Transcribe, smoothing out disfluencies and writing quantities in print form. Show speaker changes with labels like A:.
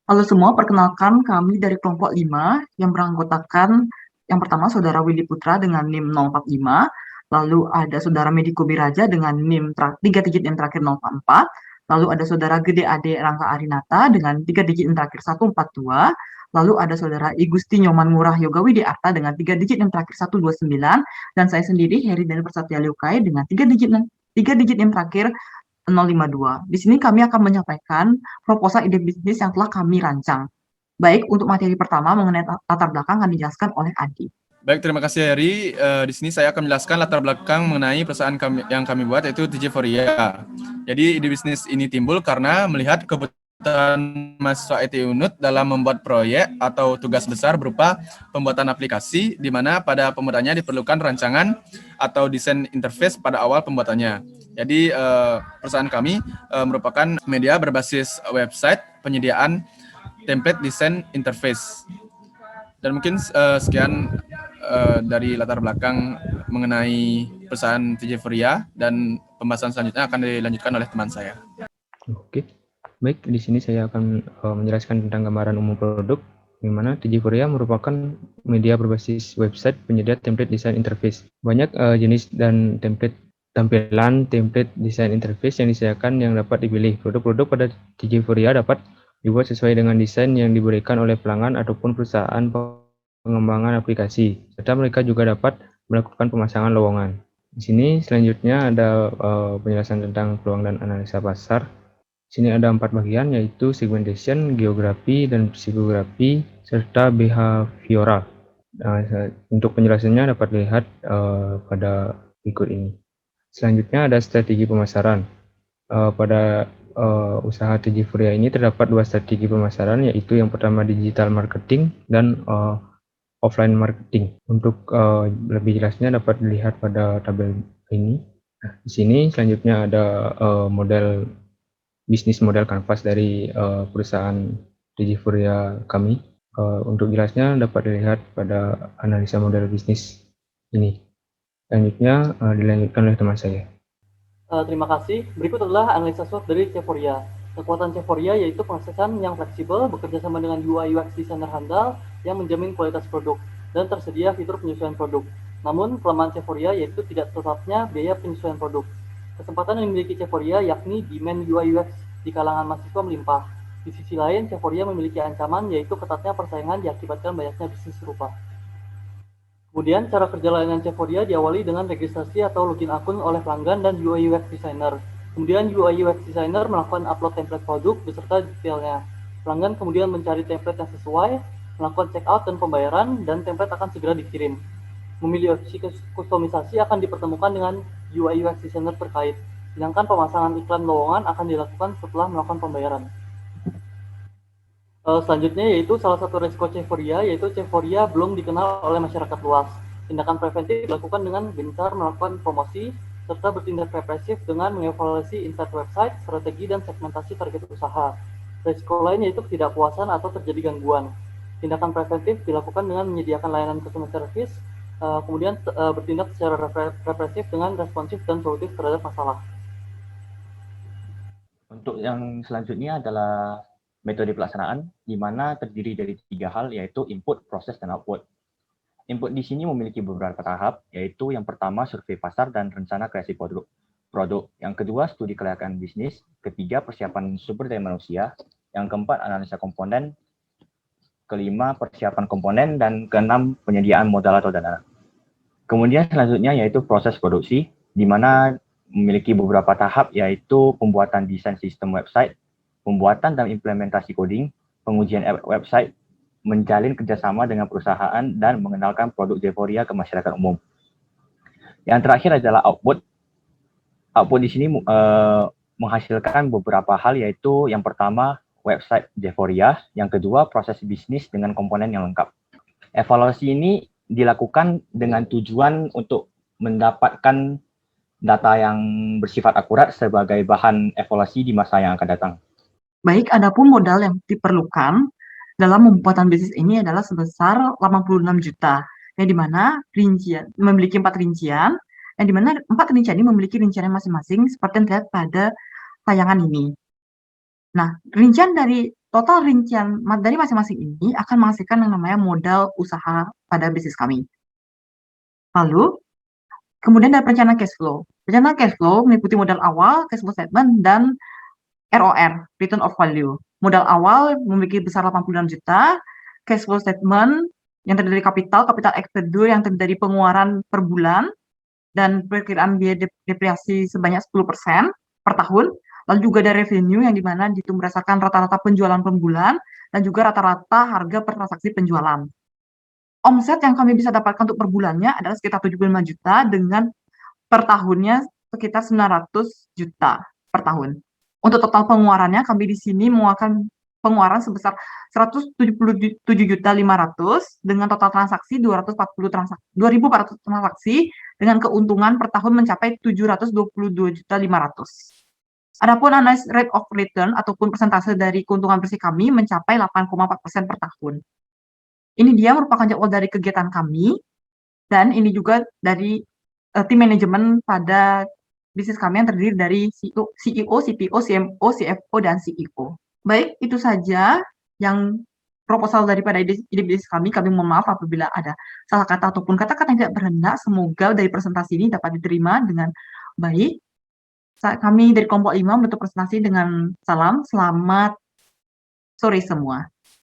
A: Halo semua, perkenalkan kami dari kelompok 5 yang beranggotakan yang pertama Saudara Willy Putra dengan NIM 045, lalu ada Saudara Mediko Biraja dengan NIM 3 digit yang terakhir 044, lalu ada Saudara Gede Ade Rangga Arinata dengan 3 digit yang terakhir 142, lalu ada Saudara Igusti Nyoman Murah Yoga Widiarta dengan 3 digit yang terakhir 129, dan saya sendiri Heri Dani Persatya Liukai dengan 3 digit yang terakhir 052. Di sini kami akan menyampaikan proposal ide bisnis yang telah kami rancang. Baik, untuk materi pertama mengenai latar belakang akan dijelaskan oleh Adi.
B: Baik, terima kasih Heri. Di sini saya akan menjelaskan latar belakang mengenai perusahaan yang kami buat, yaitu TJ Foria. Jadi ide bisnis ini timbul karena melihat kebutuhan mahasiswa IT Unut dalam membuat proyek atau tugas besar berupa pembuatan aplikasi, di mana pada pembuatannya diperlukan rancangan atau desain interface pada awal pembuatannya. Jadi perusahaan kami merupakan media berbasis website penyediaan template desain interface. Dan mungkin sekian dari latar belakang mengenai perusahaan TJ Foria, dan pembahasan selanjutnya akan dilanjutkan oleh teman saya.
C: Oke, baik. Di sini saya akan menjelaskan tentang gambaran umum produk, di mana TJ Foria merupakan media berbasis website penyedia template desain interface. Banyak jenis dan tampilan template desain interface yang disediakan yang dapat dipilih. Produk-produk pada TJ Foria dapat dibuat sesuai dengan desain yang diberikan oleh pelanggan ataupun perusahaan pengembangan aplikasi, serta mereka juga dapat melakukan pemasangan lowongan. Di sini selanjutnya ada penjelasan tentang peluang dan analisa pasar. Di sini ada 4 bagian, yaitu segmentation, geografi, dan psikografi, serta behavioral. Untuk penjelasannya dapat dilihat pada berikut ini. Selanjutnya ada strategi pemasaran. Pada usaha TJ Foria ini terdapat 2 strategi pemasaran, yaitu yang pertama digital marketing dan offline marketing. Untuk lebih jelasnya dapat dilihat pada tabel ini. Nah, di sini selanjutnya ada bisnis model kanvas dari perusahaan TJ Foria kami. Untuk jelasnya dapat dilihat pada analisa model bisnis ini. Selanjutnya dilanjutkan oleh teman saya.
D: Terima kasih. Berikut adalah analisa SWOT dari Ceforia. Kekuatan Ceforia yaitu prosesan yang fleksibel, bekerja sama dengan UI UX designer handal yang menjamin kualitas produk, dan tersedia fitur penyesuaian produk. Namun, kelemahan Ceforia yaitu tidak tetapnya biaya penyesuaian produk. Kesempatan yang dimiliki Ceforia yakni demand UI UX di kalangan mahasiswa melimpah. Di sisi lain, Ceforia memiliki ancaman yaitu ketatnya persaingan diakibatkan banyaknya bisnis serupa. Kemudian, cara kerja layanan Ceforia diawali dengan registrasi atau login akun oleh pelanggan dan UI UX designer. Kemudian UI UX designer melakukan upload template produk beserta detailnya. Pelanggan kemudian mencari template yang sesuai, melakukan checkout dan pembayaran, dan template akan segera dikirim. Memilih opsi kustomisasi akan dipertemukan dengan UI UX designer terkait, sedangkan pemasangan iklan lowongan akan dilakukan setelah melakukan pembayaran. Selanjutnya yaitu salah satu resiko Ceforia, yaitu Ceforia belum dikenal oleh masyarakat luas. Tindakan preventif dilakukan dengan gencar melakukan promosi, serta bertindak represif dengan mengevaluasi insight website, strategi, dan segmentasi target usaha. Resiko lain yaitu ketidakpuasan atau terjadi gangguan. Tindakan preventif dilakukan dengan menyediakan layanan customer service, kemudian bertindak secara represif dengan responsif dan solutif terhadap masalah.
E: Untuk yang selanjutnya adalah metode pelaksanaan, di mana terdiri dari 3 hal, yaitu input, proses, dan output. Input di sini memiliki beberapa tahap, yaitu yang pertama survei pasar dan rencana kreasi produk. Yang kedua studi kelayakan bisnis, ketiga persiapan sumber daya manusia, yang keempat analisa komponen, kelima persiapan komponen, dan keenam penyediaan modal atau dana. Kemudian selanjutnya yaitu proses produksi, di mana memiliki beberapa tahap, yaitu pembuatan desain sistem website, pembuatan dan implementasi coding, pengujian website, menjalin kerjasama dengan perusahaan, dan mengenalkan produk Ceforia ke masyarakat umum. Yang terakhir adalah output. Output di sini menghasilkan beberapa hal, yaitu yang pertama website Ceforia, yang kedua proses bisnis dengan komponen yang lengkap. Evaluasi ini dilakukan dengan tujuan untuk mendapatkan data yang bersifat akurat sebagai bahan evaluasi di masa yang akan datang.
A: Baik, adapun modal yang diperlukan dalam pembuatan bisnis ini adalah sebesar 86 juta, yang dimana memiliki 4 rincian, yang dimana 4 rincian ini memiliki rincian masing-masing seperti yang terlihat pada tayangan ini. Nah, rincian dari total rincian dari masing-masing ini akan menghasilkan yang namanya modal usaha pada bisnis kami. Lalu, kemudian ada perencanaan cash flow. Perencanaan cash flow meliputi modal awal, cash flow statement, dan ROR, return of value. Modal awal memiliki besar 86 juta, cash flow statement yang terdiri dari kapital expenditure yang terdiri dari pengeluaran per bulan, dan perkiraan biaya depresiasi sebanyak 10% per tahun. Lalu juga ada revenue yang dimana itu berdasarkan rata-rata penjualan per bulan dan juga rata-rata harga per transaksi penjualan. Omset yang kami bisa dapatkan untuk per bulannya adalah sekitar 75 juta dengan per tahunnya sekitar 900 juta per tahun. Untuk total pengeluarannya kami di sini mengeluarkan pengeluaran sebesar 177.500 dengan total transaksi 2.400 transaksi dengan keuntungan per tahun mencapai 722.500. Adapun analysis rate of return ataupun persentase dari keuntungan bersih kami mencapai 8,4% per tahun. Ini dia merupakan jadwal dari kegiatan kami dan ini juga dari tim manajemen pada bisnis kami yang terdiri dari CEO, CPO, CMO, CFO, dan CEO. Baik, itu saja yang proposal daripada ide bisnis kami. Kami mohon maaf apabila ada salah kata ataupun kata-kata yang tidak berhendak. Semoga dari presentasi ini dapat diterima dengan baik. Kami dari kelompok 5 menutup presentasi dengan salam. Selamat sore semua.